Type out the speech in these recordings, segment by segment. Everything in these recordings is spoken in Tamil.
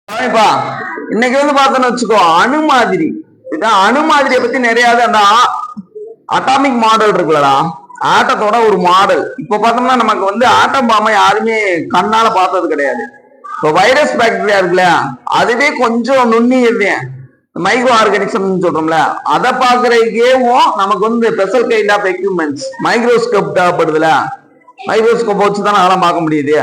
இப்பா இன்னைக்கு பார்த்தோன்னு வச்சுக்கோ, அணு மாதிரி இதான். அணு மாதிரியை பத்தி நிறைய அந்த அட்டாமிக் மாடல் இருக்குல்லடா, ஆட்டத்தோட ஒரு மாடல். இப்ப பார்த்தோம்னா நமக்கு ஆட்டம் பாம்பை யாருமே கண்ணால பார்த்தது கிடையாது. இப்போ வைரஸ் பாக்டீரியா இருக்குல்ல, அதுவே கொஞ்சம் நுண்ணியது மைக்ரோ ஆர்கானிசம் சொல்றோம்ல, அதை பாக்குறதுக்கேவும் நமக்கு special kind of equipments microscope தேவைப்படுதுல. மைக்ரோஸ்கோப் வச்சுதான் அதெல்லாம் பார்க்க முடியுது.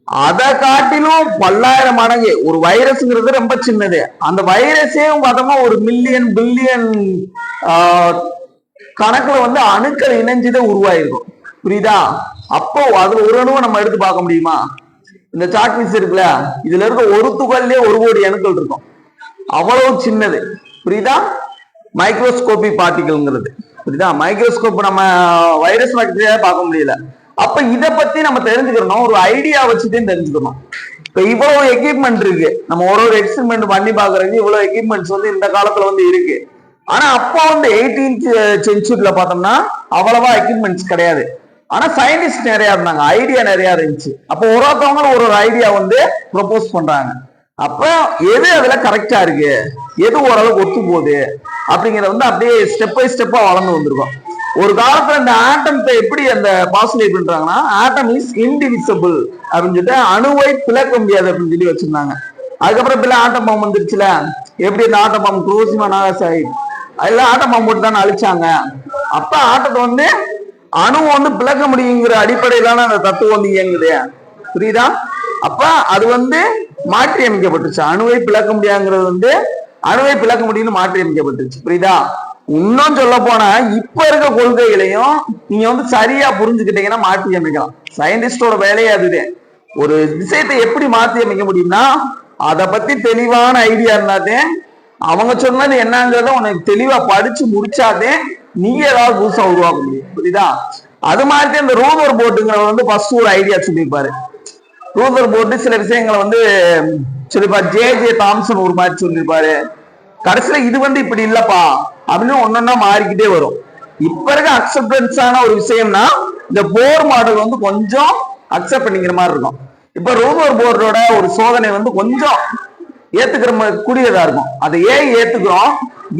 அதை காட்டிலும் 10,000 மடங்கு ஒரு வைரஸ்ங்கிறது ரொம்ப சின்னது. அந்த வைரஸே பார்த்தோம்னா ஒரு மில்லியன் பில்லியன் கணக்குல அணுக்கள் இணைஞ்சுதான் உருவாயிருக்கும். புரியுதா? அப்போ அதுல ஒரு அணுவை நம்ம எடுத்து பார்க்க முடியுமா? இந்த சாக்பீஸ் இருக்குல்ல, இதுல இருக்க ஒரு துகள்லயே 1 கோடி அணுக்கள் இருக்கும். அவ்வளவு சின்னது. புரியுதா? மைக்ரோஸ்கோபி பார்ட்டிகள்ங்கிறது. புரியுதா? மைக்ரோஸ்கோப் நம்ம வைரஸ் பாக்டீரியா பார்க்க முடியல. அப்ப இத பத்தி நம்ம தெரிஞ்சுக்கணும், ஒரு ஐடியா வச்சுட்டு தெரிஞ்சுக்கணும். இப்ப இவ்வளவு எக்யூப்மெண்ட் இருக்கு, நம்ம ஒரு எக்ஸ்பெரிமெண்ட் பண்ணி பாக்குறதுக்கு இவ்வளவு எக்யூப்மெண்ட்ஸ் இந்த காலத்துல இருக்கு. ஆனா அப்போ 18th செஞ்சுரியில பார்த்தோம்னா அவ்வளவா எக்யூப்மெண்ட்ஸ் கிடையாது. ஆனா சயின்டிஸ்ட் நிறைய இருந்தாங்க, ஐடியா நிறைய இருந்துச்சு. அப்போ ஒருத்தவங்க ஒரு ஐடியா ப்ரொபோஸ் பண்றாங்க. அப்ப எது அதுல கரெக்டா இருக்கு, எது ஓரளவுக்கு ஒத்து போகுது அப்படிங்கறத அப்படியே ஸ்டெப் பை ஸ்டெப்பா வளர்ந்து வந்திருக்கும். ஒரு காலத்துல இந்த ஆட்டத்தை எப்படி அந்த பாசிலேட் பண்றாங்கன்னா, ஆட்டம் இஸ் இன்டிவிசிபிள் அப்படின்னு சொல்லிட்டு அணுவை பிளக்க முடியாது அப்படின்னு சொல்லி வச்சிருந்தாங்க. அதுக்கப்புறம் இப்ப ஆட்டம் பாம்பு வந்துருச்சுல, எப்படி இந்த ஆட்டம் பாம்பு குரோசிமா நாகாசாகி அதெல்லாம் ஆட்டம் பாம்பு போட்டு தானே அழிச்சாங்க. அப்ப ஆட்டத்தை அணு பிளக்க முடியுங்கிற அடிப்படையிலான அந்த தத்துவம் இயங்குது. புரியுதா? அப்ப அது மாற்றி அமைக்கப்பட்டுச்சு. அணுவை பிளக்க முடியாங்கிறது அணுவை பிளக்க முடியும்னு மாற்றி அமைக்கப்பட்டுச்சு. புரியுதா? இன்னும் சொல்ல போனா இப்ப இருக்க கொள்கைகளையும் நீங்க சரியா புரிஞ்சுக்கிட்டீங்கன்னா மாற்றி அமைக்கலாம். சயின்டிஸ்டோட வேலையே அதுதான். ஒரு விஷயத்தை எப்படி மாற்றி அமைக்க முடியும்னா, அதை பத்தி தெளிவான ஐடியா இருந்தாதே, அவங்க சொன்னது என்னங்கிறத உனக்கு தெளிவா படிச்சு முடிச்சாதே நீங்க ஏதாவது புதுசா உருவாக்க முடியும். புரியுதா? அது மாதிரி இந்த ரூதர் போர்டுங்கிறவர் ஃபர்ஸ்ட் ஒரு ஐடியா சொல்லியிருப்பாரு. ரூதர் போர்டு சில விஷயங்களை சொல்லியிருப்பாரு. ஜே தாம்சன் ஒரு மாதிரி சொல்லியிருப்பாரு. கடைசியில இது இப்படி இல்லப்பா அப்படின்னு ஒன்னொன்னா மாறிக்கிட்டே வரும். இப்ப இருக்க அக்செப்டன்ஸான ஒரு விஷயம்னா இந்த போர் மாடல் கொஞ்சம் அக்செப்ட் பண்ணிக்கிற மாதிரி இருக்கும். இப்ப ரூதர் போர்டோட ஒரு சோதனை கொஞ்சம் ஏத்துக்கிற கூடியதா இருக்கும். அதை ஏன் ஏத்துக்கிறோம்,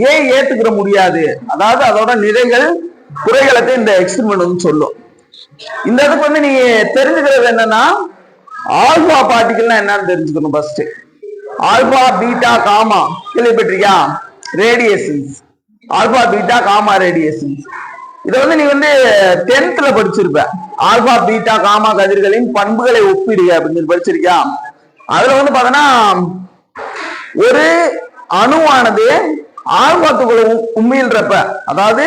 ஏன் ஏத்துக்கிற முடியாது, அதாவது அதோட நிறைகள் குறைகளை இந்த எக்ஸ்பெரிமெண்ட் சொல்லும். இந்த இதுக்கு நீங்க தெரிஞ்சுக்கிறது என்னன்னா, ஆல்பா பார்ட்டிகல்னா என்னன்னு தெரிஞ்சுக்கணும். ஃபர்ஸ்ட் ஆல்பா பீட்டா காமா கேள்விப்பட்டிருக்கியா? Radiations. Alpha beta gamma radiations. இதை நீ 10th படிச்சிருப்ப. ஆல்பா பீட்டா காமா கதிர்களின் பண்புகளை ஒப்பிடுக அப்படின்னு படிச்சிருக்கியா? அதுல பாத்தீங்கன்னா ஒரு அணுவானது ஆல்பாத்துக்குள்ள உமிழ்றப்ப, அதாவது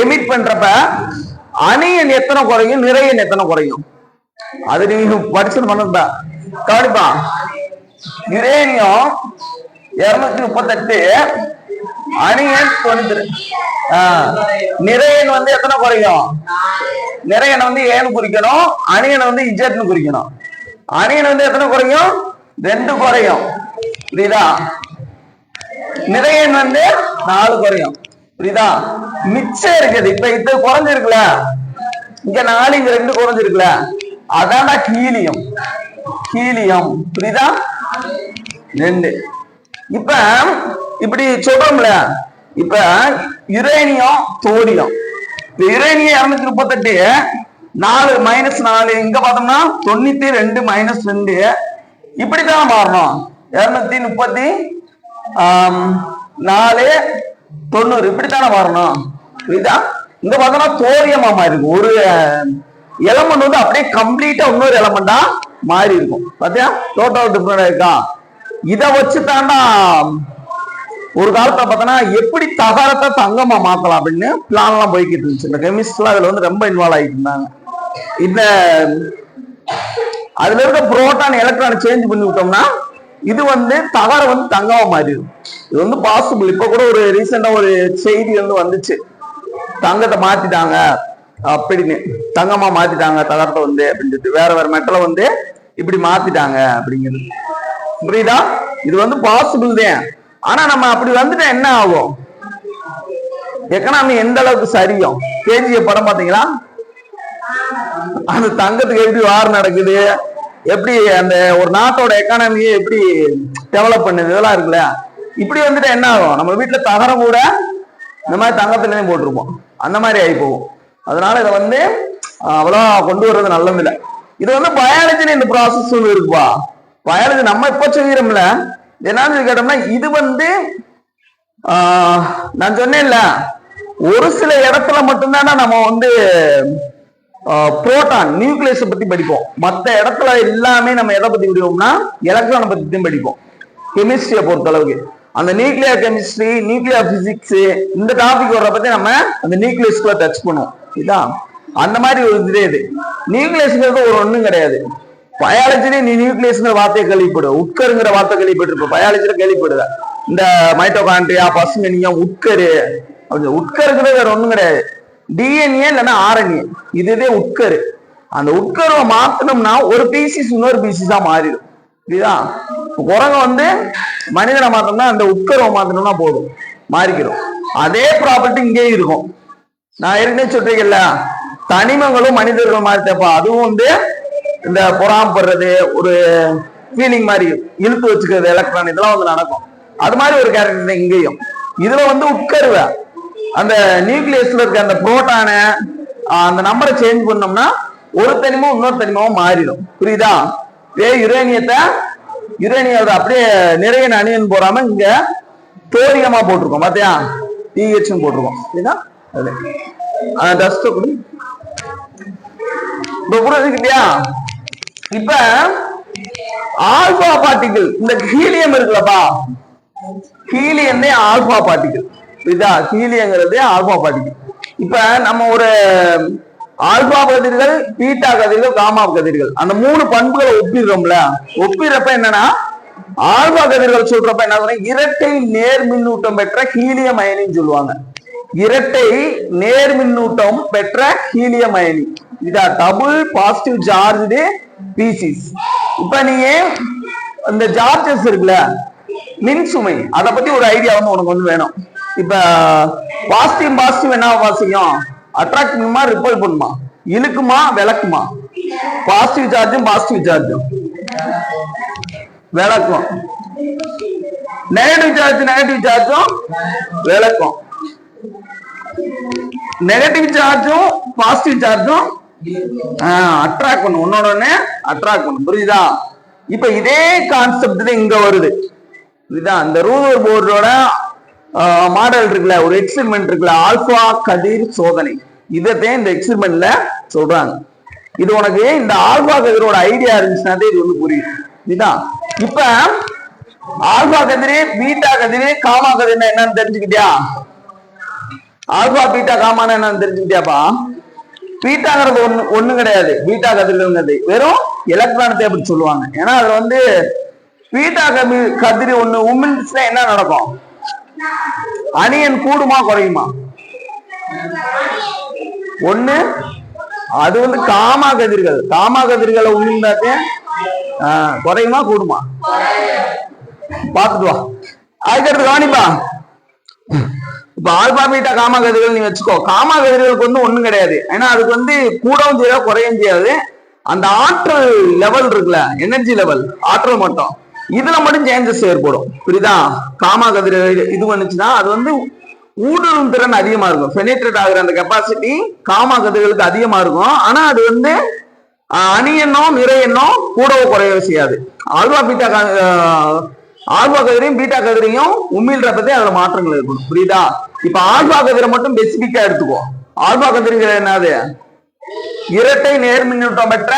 எமிட் பண்றப்ப அணியன் எத்தனை குறையும், நிறையன் எத்தனை குறையும், அது நீங்க படிச்சு பண்ணா கவனிப்பா. யுரேனியம் 238, அணியன் 92. நிறையன் எத்தனை குறையும்? நிறையனை ஏன்னு குறிக்கணும், அணியனை இஜட்னு குறிக்கணும். அணியன் எத்தனை குறையும்? 2 குறையும். புரியுதா? நிறையன் 4 குறையும். புரியுதா? மிச்சம் இருக்குது. இப்ப இது குறைஞ்சிருக்குல, இங்க 4 இங்க 2 குறைஞ்சிருக்குல, அதான்டா ஹீலியம். ஹீலியம். புரியுதா? 2. இப்ப இப்படி சொல்றோம்ல, இப்ப யுரேனியம் தோரியம். யுரேனியம் 238, 4 -4 இங்க பார்த்தோம்னா 92 -2 இப்படித்தான் மாறணும். 234 90 இப்படித்தானே மாறணும். புரியுதா? இங்க பார்த்தோம்னா தோரியமா மாறி இருக்கும். ஒரு எலமெண்ட் அப்படியே கம்ப்ளீட்டா இன்னொரு எலமெண்டா மாறி இருக்கும். பாத்தியா? டோட்டல் டிஃபரெண்ட் இருக்கா? இத வச்சுதான்டா ஒரு காலத்துல பார்த்தோன்னா எப்படி தகரத்தை தங்கமா மாத்தலாம் அப்படின்னு பிளான் எல்லாம் போய்கிட்டு இருந்துச்சு. இந்த கெமிஸ்ட்லாம் அதுல ரொம்ப இன்வால்வ் ஆகிட்டு இருந்தாங்க. இந்த அதுல இருக்க புரோட்டான் எலக்ட்ரான் சேஞ்ச் பண்ணி விட்டோம்னா இது தகரம் தங்கமா மாறிடும். இது பாசிபிள். இப்ப கூட ஒரு ரீசெண்டா ஒரு செய்தி வந்துச்சு, தங்கத்தை மாத்திட்டாங்க அப்படின்னு, தங்கமா மாத்திட்டாங்க தகரத்தை அப்படின்னு சொல்லிட்டு, வேற வேற மெட்டலை இப்படி மாத்திட்டாங்க அப்படிங்கிறது. புரியுதா? இது பாசிபிள் தான். ஆனா நம்ம அப்படி வந்துட்டா என்ன ஆகும்? எக்கனாமி எந்த அளவுக்கு சரியும்? கேஜிஎஃப் படம் பாத்தீங்களா? அந்த தங்கத்துக்கு எப்படி வார் நடக்குது, எப்படி அந்த ஒரு நாட்டோட எக்கானமியை எப்படி டெவலப் பண்ணுது இதெல்லாம் இருக்குல்ல. இப்படி வந்துட்டு என்ன ஆகும், நம்ம வீட்டுல தகரம் கூட இந்த மாதிரி தங்கத்துலயும் போட்டிருப்போம், அந்த மாதிரி ஆகி போகும். அதனால இதை வந்து அவ்வளோ கொண்டு வர்றது நல்லது இல்லை. இது வந்து பயாலஜில இந்த ப்ராசஸ் ஒன்று இருக்குப்பா. பயாலஜி நம்ம இப்ப செய்யறோம்ல, என்னன்னு கேட்டோம்னா இது வந்து நான் சொன்னேன்ல, ஒரு சில இடத்துல மட்டும்தானே நம்ம வந்து புரோட்டான் நியூக்ளியஸை பத்தி படிப்போம். மற்ற இடத்துல எல்லாமே நம்ம எதை பத்தி படிப்போம்னா எலக்ட்ரானை பத்தி தான் படிப்போம். கெமிஸ்ட்ரியை பொறுத்த அளவுக்கு அந்த நியூக்ளியர் கெமிஸ்ட்ரி, நியூக்ளியர் பிசிக்ஸ், இந்த டாபிக் வர்ற பத்தி நம்ம அந்த நியூக்ளியஸ்குள்ள டச் பண்ணுவோம். இதான் அந்த மாதிரி ஒரு இது. நியூக்ளியஸ்ங்கிறது ஒரு ஒண்ணும் கிடையாது. பயாலஜிலே நீ நியூக்ளியஸ்ங்கிற வார்த்தையை கேள்விப்படு, உட்கருங்கிற வார்த்தை கேள்விப்பட்டிருப்ப, பயாலஜில கேள்விப்படுத. இந்த மைட்டோகாண்ட்ரியா, பசுங்கனியம், உட்கரு, உட்கருங்கிறது வேற ஒண்ணும் கிடையாது. டிஎன்ஏ இல்லைன்னா ஆர்என்ஏ, இதுவே உட்கரு. அந்த உட்கருவை மாத்தணும்னா ஒரு பீசிஸ் இன்னொரு பீசிஸா மாறிடும். இதுதான் குரங்க வந்து மனிதனை மாத்தோம்னா அந்த உட்கருவை மாத்தணும்னா போதும், மாறிக்கிறோம். அதே ப்ராப்பர்ட்டி இங்கே இருக்கும். நான் ஏற்கனவே சொல்றீங்கல்ல, தனிமங்களும் மனிதர்கள் மாதிரி தேப்பா. அதுவும் வந்து இந்த பொறாமப்படுறது, ஒரு ஃபீலிங் மாதிரி இழுத்து வச்சுக்கிறது, எலக்ட்ரான், இதெல்லாம் வந்து நடக்கும். அது மாதிரி ஒரு கேரக்டர் தான் இங்கேயும். இதுல வந்து உட்கருவ அந்த நியூக்ளியஸ்ல இருக்க அந்த புரோட்டான அந்த நம்பரை சேஞ்ச் பண்ணோம்னா ஒரு தனிமம் இன்னொரு தனிமமும் மாறிடும். புரியுதா? யுரேனியத்தை அப்படியே நிறைய அணியன் போறாம இங்க தோரியமா போட்டிருக்கோம். பாத்தியா? TH போட்டிருக்கோம். புரியுதா? புரியுதுக்கிட்டியா? இப்ப ஆல்பா பார்ட்டிகிள், இந்த ஹீலியம் இருக்குல்லப்பா, ஹீலியம் ஆல்பா பார்ட்டிகிள். புரியுதா? ஹீலியங்கிறது ஆல்பா பார்ட்டிகிள். இப்ப நம்ம ஒரு ஆல்பா கதிர்கள், பீட்டா கதிர்கள், காமா கதிர்கள், அந்த மூணு பண்புகளை ஒப்பிடுறோம்ல. ஒப்பிடுறப்ப என்னன்னா ஆல்பா கதிர்கள் சொல்றப்ப என்ன, இரட்டை நேர் மின்னூட்டம் பெற்ற ஹீலியம் அயனின்னு சொல்லுவாங்க. இரட்டை நேர் மின்னூட்டம் பெற்ற ஹீலியம் அயனி, இதா டபுள் பாசிட்டிவ் சார்ஜ் பீசிஸ். இப்ப நீங்க இந்த சார்ஜஸ் இருக்குல்ல, மின்சுமை, அதை பத்தி ஒரு ஐடியா வந்து உனக்கு வந்து வேணும். இப்ப பாசிட்டிவ் என்ன செய்யும், அட்ராக்ட் பண்ணுமா, ரிப்பல் பண்ணுமா, இழுக்குமா, விளக்குமா? பாசிட்டிவ் சார்ஜும் விளக்கும். நெகட்டிவ் சார்ஜும் விளக்கும். நெகட்டிவ் சார்ஜும் பாசிட்டிவ் சார்ஜும் அட்ராக்ட் பண்ணும், ஒன்னோட அட்ராக்ட் பண்ணும். புரியுதா? இப்ப இதே கான்செப்ட் இங்க வருது. இதுதான் இந்த ரூதர் போர்டோட மாடல் இருக்குல்ல, ஒரு எக்ஸ்பெரிமெண்ட் இருக்குல்ல, ஆல்பா கதிர் சோதனை. இதே இந்த எக்ஸ்பெரிமெண்ட்ல சொல்றாங்க. இது உனக்கு இந்த ஆல்பா கதிரோட ஐடியா இருந்துச்சுன்னா இது வந்து புரியும். இதுதான் இப்ப ஆல்பா கதிரு, பீட்டா கதிரு, காமா கதிர்னா என்னன்னு தெரிஞ்சுக்கிட்டியா? ஆல்பா பீட்டா காமான என்னன்னு தெரிஞ்சுக்கிட்டியாப்பா? பீட்டாங்கிறது ஒண்ணு கிடையாது. பீட்டா கதிர்கள் வெறும் எலக்ட்ரானத்தை அப்படி சொல்லுவாங்க. ஏன்னா அதுல வந்து பீட்டா கதிர் ஒண்ணு உமிழ்ந்துச்சுன்னா என்ன நடக்கும்? அணியன் கூடுமா குறையுமா? ஒண்ணு அது வந்து காமா கதிர்களை உமிழ்ந்தாக்க குறையுமா கூடுமா? பாத்துட்டு வா. அதுக்கடுத்து கவனிப்பா. இப்ப ஆல்பா பீட்டா காமா கதிர்கள் நீ வச்சுக்கோ. காமா கதிர்களுக்கு வந்து ஒண்ணும் கிடையாது. ஏன்னா அதுக்கு வந்து கூடவும் செய்யாது, குறையும் செய்யாது. அந்த ஆற்றல் லெவல் இருக்குல்ல, எனர்ஜி லெவல், ஆற்றல் மட்டும், இதுல மட்டும் சேஞ்சஸ் ஏற்படும். புரியுதா? காமா கதிர் இது பண்ணுச்சுன்னா அது வந்து ஊடுருவும் திறன் அதிகமா இருக்கும். பெனிட்ரேட் ஆகுற அந்த கெப்பாசிட்டி காமா கதிர்களுக்கு அதிகமா இருக்கும். ஆனா அது வந்து அணி எண்ணம், நிறை எண்ணம் கூடவோ குறையவோ செய்யாது. ஆல்பா கதிரையும் பீட்டா கதிரையும் உமிழ்ற பத்தி அதுல மாற்றங்கள் இருக்கணும். புரியுதா? இப்ப ஆல்பா கதிரை மட்டும் பெசிபிக்கா எடுத்துக்கோ. ஆல்பா கதிர்கள் என்னது? இரட்டை நேர் மின்னூட்டம் பெற்ற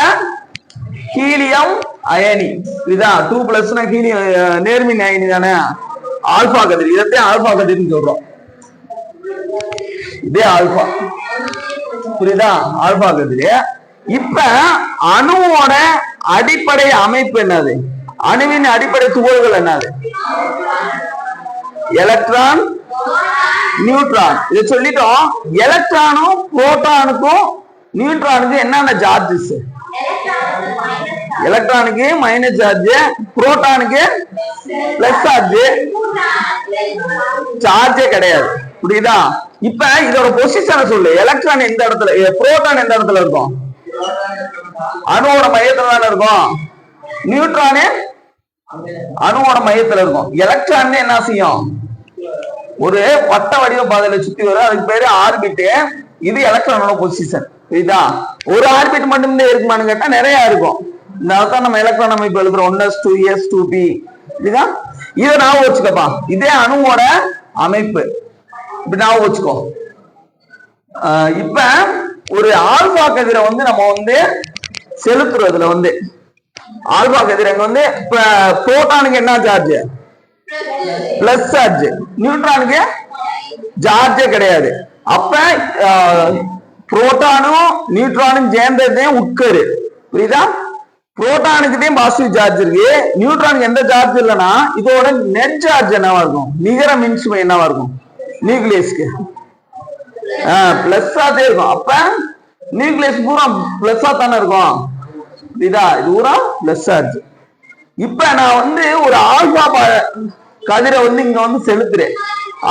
ஹீலியம் அயனி. இதுதான் 2+ ஹீலியம் நேர்மின் அயனி தானே ஆல்பா கதிர். இதத்தையும் ஆல்பா கதிர்னு சொல்றோம். இதே ஆல்பா. புரியுதா? ஆல்பா கதிர். இப்ப அணுவோட அடிப்படை அமைப்பு என்னது? அணுவின் அடிப்படை துகள்கள் என்னது? Electron, neutron. இதை சொல்லிட்டோம். எலக்ட்ரானும் புரோட்டானுக்கும் நியூட்ரானுக்கும் என்னென்ன சார்ஜஸ்? எலக்ட்ரானுக்கு மைனஸ் சார்ஜ், புரோட்டானுக்கு பிளஸ் சார்ஜ், சார்ஜே கிடையாது. புரியுதா? இப்ப இதோட பொசிஷனை சொல்லு. எலக்ட்ரான் எந்த இடத்துல, புரோட்டான் எந்த இடத்துல இருக்கும்? அணுவோட மையத்துல தானே இருக்கும். நியூட்ரானு அணுவோட மையத்துல இருக்கும். எலக்ட்ரான் என்ன செய்யும், ஒரு வட்ட வடிவ பாதையில சுத்தி வரும், அதுக்கு பேரு ஆர்பிட். இது எலக்ட்ரானோட பொசிஷன். புரியுதா? ஒரு ஆர்பிட் மட்டும்தான் இருக்குமான்னு கேட்டா நிறைய இருக்கும். இதான் நம்ம எலக்ட்ரான் அமைப்பு எழுதுறோம், 1s 2s 2p. இதுதான் இதை ஞாபகம் வச்சுக்கப்பா. இதே அணுவோட அமைப்பு இப்படி ஞாபகம் வச்சுக்கோ. இப்ப ஒரு ஆல்பா கதிரை வந்து நம்ம வந்து செலுத்துறதுல வந்து ஆல்பா கதிரை வந்து இப்ப புரோட்டானுக்கு என்ன சார்ஜ், பிளஸ் சார்ஜ். நியூட்ரானுக்கு சார்ஜே கிடையாது. அப்ப புரோட்டானும் நியூட்ரானும் சேர்ந்ததே உட்கரு. புரியுதா? புரோட்டானுக்குதான் பாசிட்டிவ் சார்ஜ் இருக்கு, நியூட்ரானுக்கு எந்த சார்ஜ் இல்லைன்னா இதோட நெட் சார்ஜ் என்னவா இருக்கும், நிகர மின்சுமை என்னவா இருக்கும், நியூக்ளியஸ்க்கு பிளஸ் ஆதே இருக்கும். அப்ப நியூக்ளியஸ் பூரா பிளஸ் தானே இருக்கும். புரியுதா? இது பூரா பிளஸ் சார்ஜ். இப்ப நான் வந்து ஒரு ஆல்பா கதிரை வந்து இங்க வந்து செலுத்துறேன்.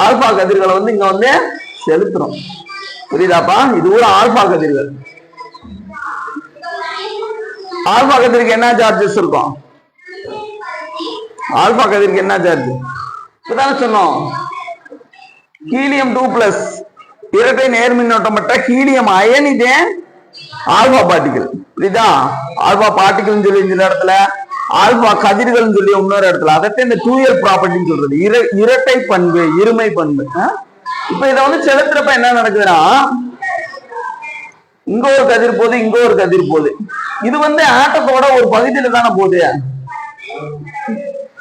ஆல்பா கதிர்களை வந்து இங்க வந்து செலுத்துறோம். புரியுதாப்பா? இது ஒரு ஆல்பா கதிர்கள். ஆல்பா கதிருக்கு என்ன சார்ஜஸ் இருக்கும், ஆல்பா கதிருக்கு என்ன சார்ஜ் இப்பதானே சொன்னோம், ஹீலியம் 2+ இரட்டை நேர்மின்னோட்டம் பெற்ற ஹீலியம் அயனிதே ஆல்பா பார்ட்டிகள். புரியுதா? ஆல்பா பார்ட்டிகள் சொல்லி இந்த இடத்துல, ஆல்பா கதிர்கள் சொல்லி இன்னொரு இடத்துல, அதற்கு இந்த டூயல் ப்ராப்பர்ட்டின்னு சொல்றது, இரட்டை பண்பு, இருமை பண்பு. இப்ப இதை வந்து செலுத்துறப்ப என்ன நடக்குதுன்னா, இங்க ஒரு கதிர் போகுது, இங்க ஒரு கதிர் போகுது. இது வந்து ஆட்டத்தோட ஒரு பகுதியில தானே போகுது,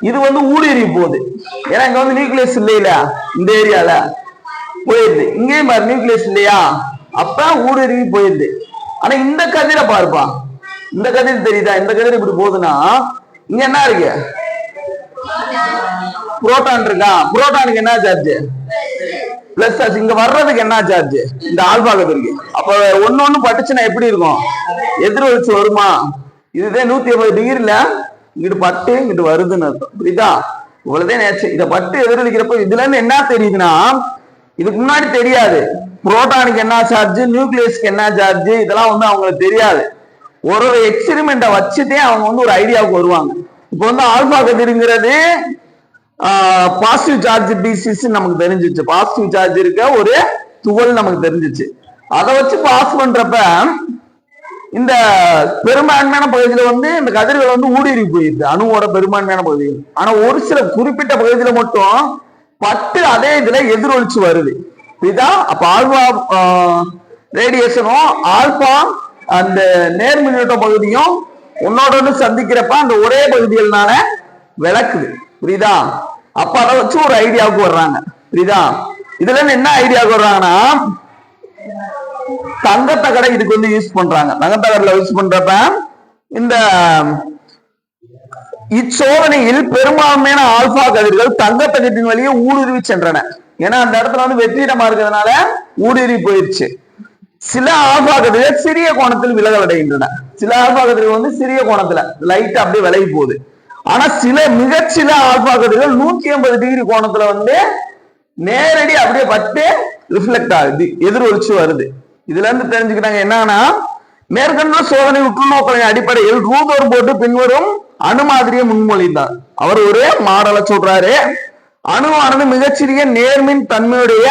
இது வந்து ஊடுருவி போகுது. ஏன்னா இங்க வந்து நியூக்ளியஸ் இல்லையில, இந்த ஏரியால போயிருது. இங்கேயும் பாரு நியூக்ளியஸ் இல்லையா, அப்ப ஊடுருவி போயிருது. ஆனா இந்த கதிரை பாருப்பா, இந்த கதிர் தெரியுதா, இந்த கதிர் இப்படி போகுதுன்னா இங்க என்ன இருக்கு, புரோட்டான் இருக்கா, புரோட்டானுக்கு என்ன சார்ஜ், பிளஸ் சார்ஜ். இங்க வர்றதுக்கு என்ன சார்ஜ், இந்த ஆல்பா கதிருக்கு. அப்ப ஒண்ணு பட்டுச்சுன்னா எப்படி இருக்கும், எதிரொலிச்சு வருமா. இதுதான் 180 டிகிரில இங்கிட்டு பட்டு இங்கிட்டு வருதுன்னு அர்த்தம். புரியுதா? இவ்வளவுதான் நேச்சு. இதை பட்டு எதிரொலிக்கிறப்ப இதுல இருந்து என்ன தெரியுதுன்னா, இதுக்கு முன்னாடி தெரியாது புரோட்டானுக்கு என்ன சார்ஜ், நியூக்ளியஸ்க்கு என்ன சார்ஜ், இதெல்லாம் வந்து அவங்களுக்கு தெரியாது. ஒரு எக்ஸ்பெரிமெண்ட்டை வச்சுட்டே அவங்க வந்து ஒரு ஐடியாவுக்கு வருவாங்க. இப்போ வந்து ஆல்பா கதிர்ங்கிறது பாசிட்டிவ் சார்ஜ் டிசிஸ் நமக்கு தெரிஞ்சிச்சு, பாசிட்டிவ் சார்ஜ் இருக்க ஒரு துகள் நமக்கு தெரிஞ்சிச்சு. அதை வச்சு பாஸ் பண்றப்ப இந்த பெரும்பான்மையான பகுதியில வந்து இந்த கதிர்கள் வந்து ஊடுருவி போயிடுது, அணுவோட பெரும்பான்மையான பகுதிகள். ஆனா ஒரு சில குறிப்பிட்ட பகுதியில மட்டும் பட்டு அதே இதுல எதிரொலிச்சு வருது. இதுதான் அப்ப ஆல்பா ரேடியேஷனும் ஆல்பா அந்த நேர்மின்னோட்ட பகுதியும் உன்னோட ஒன்று சந்திக்கிறப்ப அந்த ஒரே பகுதிகள்னால விளக்குது. புரியுதா? அப்ப அதை வச்சு ஒரு ஐடியாவுக்கு வர்றாங்க. புரியுதா? இதுல என்ன ஐடியாவுக்கு வர்றாங்கன்னா, தங்கத்தகடை இதுக்கு வந்து யூஸ் பண்றாங்க. தங்கத்தகடல யூஸ் பண்றப்ப இந்த இச்சோதனையில் பெரும்பான்மையான ஆல்பா கதிர்கள் தங்கத்தகட்டின் வழியே ஊடுருவி சென்றன. ஏன்னா அந்த இடத்துல வந்து வெற்றிடமா இருக்கிறதுனால ஊடுருவி போயிருச்சு. சில ஆல்பா கதிர்கள் சிறிய கோணத்தில் விலகல் அடைகின்றன. சில ஆல்பா கதிர்கள் வந்து சிறிய கோணத்துல லைட் அப்படியே விலகி போகுது. ஆனா மிகச்சில ஆல்பா கதிர்கள் 180 டிகிரி கோணத்துல வந்து நேரடி அப்படியே பட்டு ரிஃப்ளெக்ட் ஆகுது, எதிரொலிச்சு வருது. இதுல இருந்து தெரிஞ்சுக்கிட்டாங்க என்னன்னா, மேற்கண்ட சோதனை உற்றுநோக்கலின் அடிப்படையில் ரூபர் போட்டு பின்வரும் அணு மாதிரியை முன்மொழிந்தார். அவர் ஒரு மாடலை சொல்றாரு. அணுவானது மிகச்சிறிய நேர்மின் தன்மையுடைய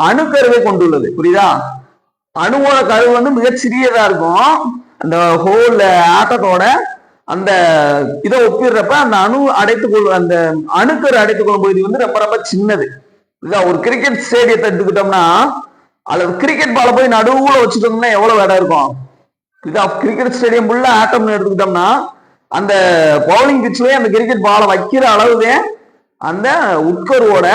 அணுக்கருவை கொண்டுள்ளது. புரியுதா? அணுவோட கருவு வந்து மிகச்சிறியதா இருக்கும். அந்த ஹோல் ஆட்டத்தோட அந்த இதை ஒப்பிடுறப்ப அந்த அணு அந்த அணுக்கரு அடைத்துக் கொள்ளும் பகுதி வந்து ரொம்ப ரொம்ப சின்னது. இதுதான் ஒரு கிரிக்கெட் ஸ்டேடியத்தை எடுத்துக்கிட்டோம்னா, அல்லது கிரிக்கெட் பால போய் நடுவுல வச்சுட்டோம்னா எவ்வளவு இடம் இருக்கும். இதுதான் கிரிக்கெட் ஸ்டேடியம் ஃபுல்லா ஆட்டம்னு எடுத்துக்கிட்டோம்னா, அந்த பவுலிங் பிட்ச்லயே அந்த கிரிக்கெட் பாலை வைக்கிற அளவுதே அந்த உட்கருவோட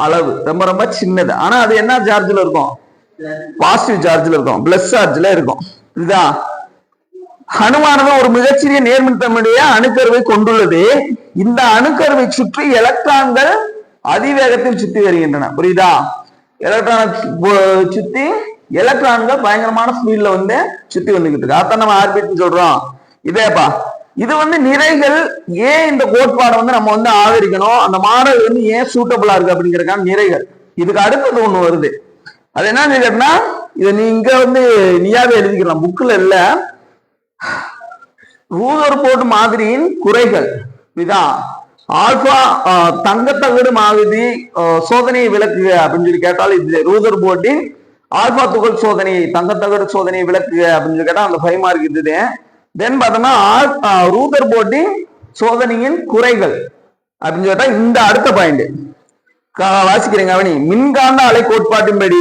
அளவு ரொம்ப ரொம்ப சின்னது. ஆனா அது என்ன சார்ஜ்ல இருக்கும், பாசிட்டிவ் சார்ஜ்ல இருக்கும், பிளஸ் சார்ஜ்ல இருக்கும். இதுதான் அணுவானது ஒரு மிகச்சிறிய நேர்மின்தன்மையுடைய அணுக்கருவை கொண்டுள்ளது. இந்த அணுக்கருவை சுற்றி எலக்ட்ரான்கள் அதிவேகத்தில் சுத்தி வருகின்றன. புரியுதா? எலக்ட்ரானை சுத்தி எலக்ட்ரான்கள் பயங்கரமான ஸ்பீட்ல வந்து சுத்தி வந்துகிட்டு இருக்கு. அதான் நம்ம ஆர்பிட் சொல்றோம். இதேப்பா இது வந்து நிறைகள் ஏன் இந்த கோட்பாடை வந்து நம்ம வந்து ஆதரிக்கணும், அந்த மாடல் வந்து ஏன் சூட்டபிளா இருக்கு அப்படிங்கறதுக்கான நிறைகள். இதுக்கு அடுத்தது ஒண்ணு வருது. அது என்ன கேட்டா, இதை நீ இங்க வந்து நீயாவே எழுதிக்கலாம், புக்ல இல்ல. ரூதர்போர்ட் மாதிரியின் குறைகள். புரியுதா? ஆல்பா தங்கத்தகடு மாதிரி சோதனையை விளக்குக அப்படின்னு சொல்லி கேட்டால் இது ரூதர்போர்ட்டின் ஆல்பா துகள் சோதனையை தங்கத்தகடு சோதனையை விளக்குக அப்படின்னு சொல்லி கேட்டா அந்த 5 மார்க் இருந்தது. தென் பார்த்தோம்னா ரூதர்போர்ட்டின் சோதனையின் குறைகள் அப்படின்னு சொல்லிட்டா இந்த அடுத்த பாயிண்ட் வாசிக்கிறீங்க. அவனி மின்காந்த அலை கோட்பாட்டின்படி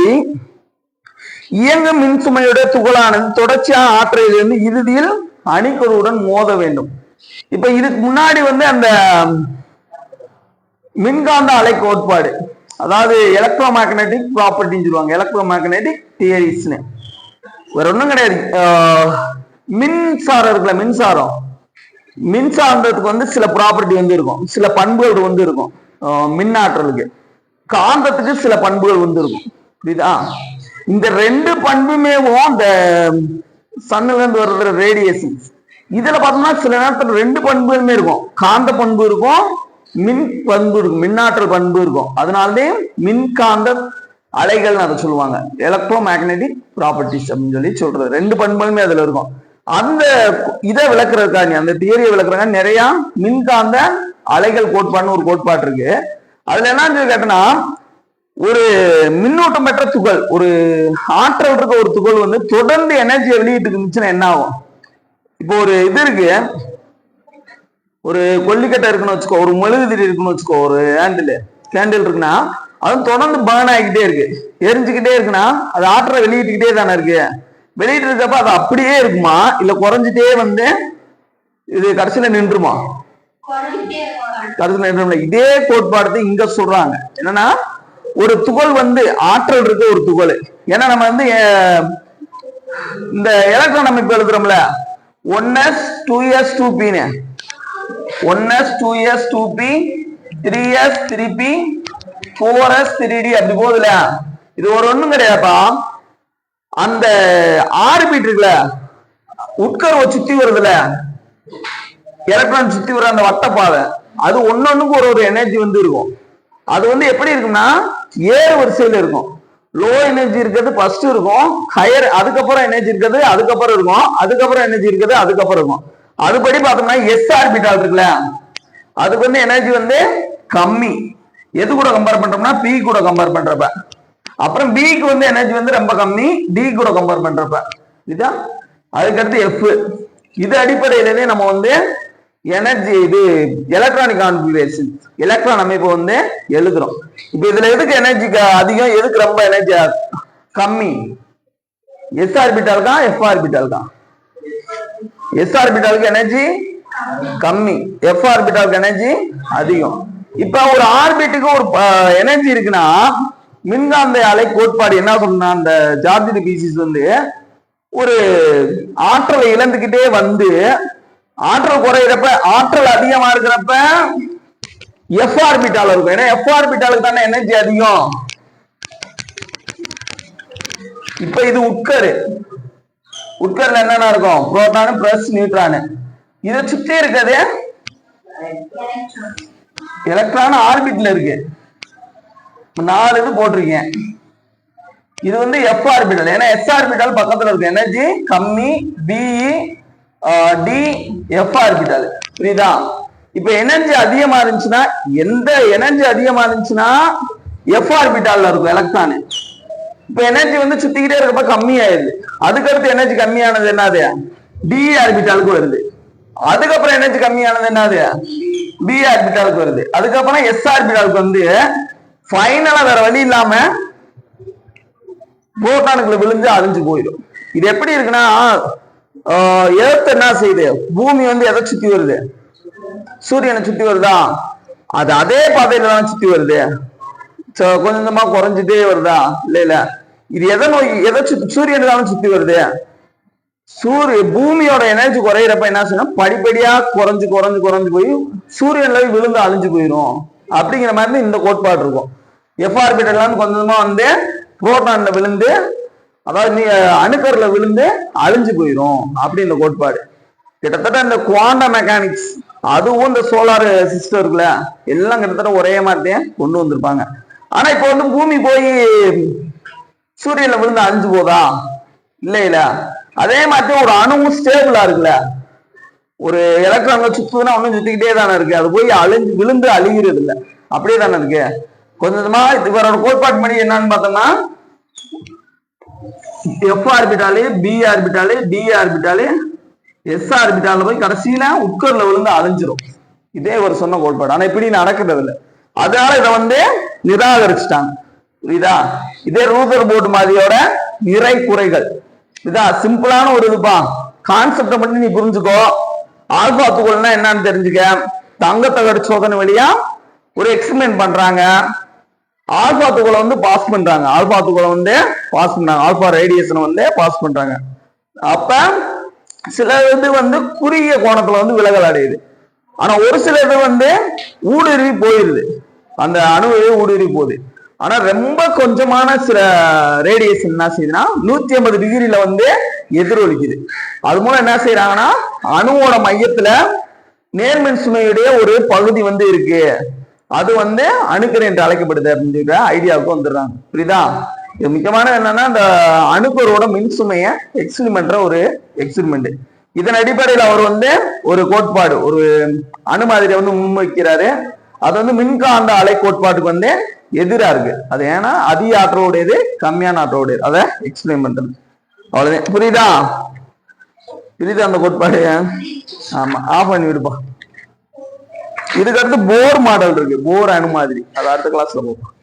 இயங்கும் மின்சுமையுடைய துகளானது தொடர்ச்சியான ஆற்றலிலிருந்து இறுதியில் அணிக்கருவுடன் மோத வேண்டும். இப்ப இதுக்கு முன்னாடி அந்த மின்காந்த அலை கோட்பாடு, அதாவது எலக்ட்ரோ மேக்னெட்டிக் ப்ராப்பர்ட்டின்னு சொல்லுவாங்க, எலக்ட்ரோ மேக்னெட்டிக் தியரிஸ்னு. வேற ஒன்றும் கிடையாது. மின்சாரம் இருக்குல்ல, மின்சாரத்துக்கு சில ப்ராப்பர்ட்டி இருக்கும், சில பண்புகள் இருக்கும். மின் ஆற்றலுக்கு, காந்தத்துக்கு சில பண்புகள் இருக்கும். புரியுதா? இந்த 2 பண்புமே இந்த சன்னுல இருந்து வர்ற ரேடியேஷன். இதுல பார்த்தோம்னா சில நேரத்துல 2 பண்புகளுமே இருக்கும், காந்த பண்பு இருக்கும், மின் பண்பு இருக்கும், மின்னாற்றல் பண்பு இருக்கும். அதனாலே மின்காந்த அலைகள் அதை சொல்லுவாங்க, எலக்ட்ரோ மேக்னெட்டிக் ப்ராப்பர்ட்டிஸ் அப்படின்னு சொல்லி சொல்றது. 2 பண்புகளுமே அதுல இருக்கும். அந்த இதை விளக்குறதுக்காக, அந்த தியரியை விளக்குறதுக்காக நிறைய மின்காந்த அலைகள் கோட்பாடுன்னு ஒரு கோட்பாடு இருக்கு. அதுல என்ன கேட்டனா, ஒரு மின்னூட்டம் பெற்ற துகள், ஒரு ஆற்றல் இருக்க ஒரு துகள் தொடர்ந்து எனர்ஜியை வெளியிட்டு இருந்துச்சுன்னா என்ன ஆகும்? இப்போ ஒரு இது இருக்கு, ஒரு கொல்லிக்கட்டை இருக்குன்னு வச்சுக்கோ, ஒரு மெழுகுதிரி இருக்குன்னு வச்சுக்கோ, ஒரு கேண்டில் இருக்குன்னா அது தொடர்ந்து பர்ன் ஆகிக்கிட்டே இருக்கு, எரிஞ்சுக்கிட்டே இருக்குன்னா அது ஆற்றலை வெளியிட்டுக்கிட்டே தானே இருக்கு. வெளியிட்டு இருக்கப்ப அது அப்படியே இருக்குமா, இல்ல குறைஞ்சிட்டே இது கடைசியில நின்றுமா? கடைசியில நின்று. இதே கோட்பாடு இங்க சொல்றாங்க. என்னன்னா, ஒரு துகள் ஆற்றல் இருக்க ஒரு துகள். ஏன்னா நம்ம இந்த எலக்ட்ரான் அமைப்பு எழுதுறோம்ல, 1s 2s 2p, 1s 2s 2p, 3s 3p, 4s 3d அப்படி போகுதுல. இது ஒரு ஒண்ணும் கிடையாதுப்பா. அந்த ஆர்பிட் இருக்குல்ல, உட்கருவை சுத்தி வருதுல, எலக்ட்ரான் சுத்தி வர அந்த வட்டப்பாதை, அது ஒன்னொன்னுக்கு ஒரு எனர்ஜி இருக்கும். அது எப்படி இருக்குன்னா ஏறு வரிசையில இருக்கும். லோ எனர்ஜி இருக்கிறது ஃபர்ஸ்ட் இருக்கும், ஹையர் அதுக்கப்புறம் எனர்ஜி இருக்கிறது அதுக்கப்புறம் இருக்கும், அதுக்கப்புறம் எனர்ஜி இருக்கிறது அதுக்கப்புறம் இருக்கும். அதுபடி பார்த்தோம்னா எஸ் ஆர்பிட்டால் இருக்குல்ல, அதுக்கு எனர்ஜி கம்மி. எது கூட கம்பேர் பண்றோம்னா பி கூட கம்பேர் பண்றப்ப. அப்புறம் பிக்கு எனர்ஜி ரொம்ப கம்மி, டி கூட கம்பேர் பண்றப்ப. இதுதான் அதுக்கடுத்து எஃப். இது அடிப்படையிலே நம்ம எனர்ஜி, இது எலக்ட்ரானிக் கான்ஃபிகரேஷன், எலக்ட்ரான் அமைப்பு எழுதுறோம். இப்ப இதுல எதுக்கு எனர்ஜி அதிகம், எதுக்கு ரொம்ப எனர்ஜி கம்மி? எஸ் ஆர்பிட்டாலுக்கா எஃப் ஆர்பிட்டாலுக்கா? எஸ் ஆர்பிட்டாலுக்கு எனர்ஜி கம்மி, எஃப் ஆர்பிட்டாலுக்கு எனர்ஜி அதிகம். இப்ப ஒரு ஆர்பிட்டுக்கு ஒரு எனர்ஜி இருக்குன்னா, மின்காந்த அலை கோட்பாடு என்ன சொன்னா, அந்த ஜார்ஜ் டி பீசிஸ் ஒரு ஆற்றலை இழந்துகிட்டே ஆற்றல் குறையிறப்ப, ஆற்றல் அதிகமா இருக்கிறப்ப எஃப் ஆர்பிட்டால் இருக்கும். ஏன்னா எஃப் ஆர்பிட்டாலுக்கு தானே எனர்ஜி அதிகம். இப்ப இது உட்கர்ல என்னென்ன இருக்கும்? புரோட்டானு பிளஸ் நியூட்ரானு. இதை சுத்தி இருக்கிறது எலக்ட்ரான் ஆர்பிட்ல இருக்கு. 4 இது போட்டிருக்கேன். இது எஃப் ஆர்பிட்டல். ஏன்னா எஸ் ஆர்பிட்டல் பக்கத்துல இருக்கு, எனர்ஜி கம்மி, பிஇ டி எஃப் ஆர்பிட்டல். புரியுதா? இப்ப எனர்ஜி அதிகமா இருந்துச்சுன்னா, எந்த எனர்ஜி அதிகமா இருந்துச்சுன்னா எஃப் ஆர்பிட்டால்ல இருக்கும் எலக்ட்ரான். இப்ப எனர்ஜி சுத்திக்கிட்டே இருக்கப்ப கம்மி ஆயிடுது. அதுக்கடுத்து எனர்ஜி கம்மியானது என்னது? டி ஆர்பிட்டாலுக்கு வருது. அதுக்கப்புறம் எனர்ஜி கம்மியானது என்னது? பி ஆர்பிட்டாலுக்கு வருது. அதுக்கப்புறம் எஸ் ஆர்பிட்டாலுக்கு ஃபைனலா வேற வழி இல்லாம புரோட்டானுக்குள்ள விழுந்து அழிஞ்சு போயிடும். இது எப்படி இருக்குன்னா, எர்த் என்ன செய்யுது? பூமி எதை சுத்தி வருது? சூரியனை சுத்தி வருதா? அது அதே பாதையில தான் சுத்தி வருது. கொஞ்சம் கொஞ்சமா குறைஞ்சிட்டே வருதா? இல்ல இது எதை சூரியனை தான் சுத்தி வருது. பூமியோட எனர்ஜி குறையிறப்ப என்ன செய்யணும்? படிப்படியா குறைஞ்சு குறைஞ்சு குறைஞ்சு போய் சூரியன்ல விழுந்து அழிஞ்சு போயிடும். அப்படிங்கிற மாதிரி இந்த கோட்பாடு இருக்கும். எஃப் ஆர்பிட்டல் கொஞ்சமா புரோட்டான்ல விழுந்து, அதாவது அணுக்கர்ல விழுந்து அழிஞ்சு போயிடும். அப்படி இந்த கோட்பாடு. கிட்டத்தட்ட இந்த குவாண்டம் மெக்கானிக்ஸ், அதுவும் இந்த சோலார் சிஸ்டம் இருக்குல்ல, எல்லாம் கிட்டத்தட்ட ஒரே மாதிரி கொண்டு வந்திருப்பாங்க. ஆனா இப்ப பூமி போய் சூரியன்ல விழுந்து அழிஞ்சு போதா? இல்ல. அதே மாதிரி ஒரு அணுவும் ஸ்டேபிளா இருக்குல்ல, ஒரு எலக்ட்ரான்கள் சுத்துதுன்னா ஒன்னும் சுத்திக்கிட்டே தானே இருக்கு, அது போய் விழுந்து அழிகிறது இல்லை, அப்படியே தானே இருக்கு. கொஞ்சமா இவரோட கோட்பாட்டு மணி என்னன்னு பார்த்தோம்னா எஃப் ஆர்பிட்டாலு, பி ஆர்பிட்டாலு, டி ஆர்பிட்டாலு, எஸ் ஆர்பிட்டால போய் கடைசியில உட்கர்ல விழுந்து அழிஞ்சிரும். இதே ஒரு சொன்ன கோட்பாடு. ஆனா இப்படி நடக்கிறது இல்லை, அதனால இதை நிராகரிச்சுட்டாங்க. புரியுதா? இதே ரூதர் போர்டு மாதிரியோட நிறை குறைகள் இதா சிம்பிளான ஒரு இதுப்பா. கான்செப்டை மட்டும் நீ புரிஞ்சுக்கோ. ஆல்பா துகள்னா என்னன்னு தெரிஞ்சுக்க. தங்கத்தகடு சோதனை வழியா ஒரு எக்ஸ்பிளைன் பண்றாங்க. ஆல்பா துகளை பாஸ் பண்றாங்க. ஆல்பா துகளை பாஸ் பண்றாங்க. ஆல்பா ரேடியேஷனை பாஸ் பண்றாங்க. அப்ப சில இது குறுகிய கோணத்துல விலகல் அடையுது. ஆனா ஒரு சில இது ஊடுருவி போயிருது, அந்த அணுவே ஊடுருவி போகுது. ஆனா ரொம்ப கொஞ்சமான சில ரேடியேஷன் என்ன செய்யுதுன்னா 150 டிகிரில எதிரொலிக்குது. அது மூலம் என்ன செய்யறாங்கன்னா அணுவோட மையத்துல நேர்மின் சுமையுடைய ஒரு பகுதி இருக்கு, அது அணுக்கரு என்று அழைக்கப்படுது அப்படிங்கிற ஐடியாவுக்கு வந்துடுறாங்க. புரியுதா? இது முக்கியமான என்னன்னா இந்த அணுக்கரோட மின் சுமைய எக்ஸ்பிரிமெண்ட் ஒரு எக்ஸ்பிரிமெண்ட். இதன் அடிப்படையில் அவர் ஒரு கோட்பாடு, ஒரு அணு மாதிரி முன்வைக்கிறாரு. அது மின்காந்த அலை கோட்பாட்டுக்கு எதிரா இருக்கு. அது ஏன்னா அதிக ஆற்றலோடையது, கம்மியான ஆற்றலோடையது, அதை எக்ஸ்பிளைன் பண்றது. அவ்வளவுதான். புரியுதா? புரியுதா அந்த கோட்பாடு? ஆமா, ஆஃப் பண்ணி விடுப்பா. இதுக்கு அடுத்து போர் மாடல் இருக்கு, போர் அணு மாதிரி. அது அடுத்த கிளாஸ்ல போப்போம்.